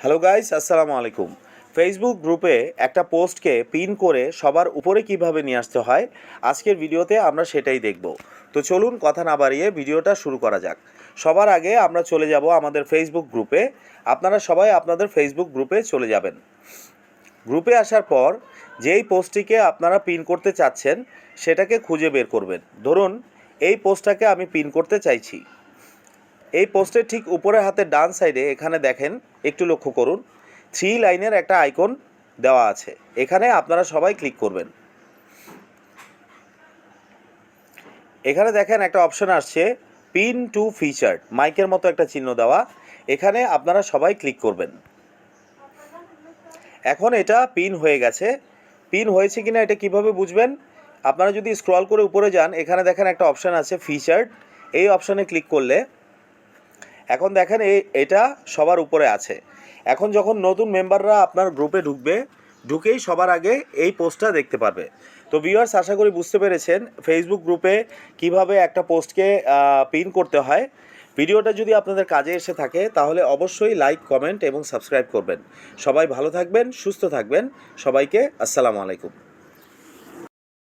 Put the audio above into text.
Hello guys, আসসালামু আলাইকুম। Facebook গ্রুপে একটা পোস্টকে পিন করে সবার উপরে কিভাবে নিয়ে আসতে হয় আজকের ভিডিওতে আমরা সেটাই দেখব। তো চলুন কথা না বাড়িয়ে ভিডিওটা শুরু করা যাক। সবার আগে আমরা চলে যাব আমাদের ফেসবুক গ্রুপে। আপনারা সবাই আপনাদের ফেসবুক গ্রুপে চলে যাবেন। গ্রুপে আসার পর যেই পোস্টটিকে আপনারা পিন করতে চাচ্ছেন সেটাকে খুঁজে বের করবেন। ধরুন এই পোস্টটাকে আমি পিন করতে চাইছি। এই পোস্টের ঠিক উপরের হাতের ডান সাইডে এখানে দেখেন, একটু লক্ষ্য করুন, 3 লাইনের একটা আইকন দেওয়া আছে। এখানে আপনারা সবাই ক্লিক করবেন। এখানে দেখেন একটা অপশন আসছে পিন টু ফিচার্ড, মাইকের মতো একটা চিহ্ন দেওয়া। এখানে আপনারা সবাই ক্লিক করবেন। এখন এটা পিন হয়ে গেছে। পিন হয়েছে কিনা এটা কিভাবে বুঝবেন? আপনারা যদি স্ক্রল করে উপরে যান, এখানে দেখেন একটা অপশান আছে ফিচার্ড। এই অপশানে ক্লিক করলে এখন দেখেন এটা সবার উপরে আছে। এখন যখন নতুন মেম্বাররা আপনার গ্রুপে ঢুকেই সবার আগে এই পোস্টটা দেখতে পারবে। তো ভিউয়ার্স, আশা করি বুঝতে পেরেছেন ফেসবুক গ্রুপে কিভাবে একটা পোস্টকে পিন করতে হয়। ভিডিওটা যদি আপনাদের কাজে এসে থাকে তাহলে অবশ্যই লাইক, কমেন্ট এবং সাবস্ক্রাইব করবেন। সবাই ভালো থাকবেন, সুস্থ থাকবেন। সবাইকে আসসালামু আলাইকুম।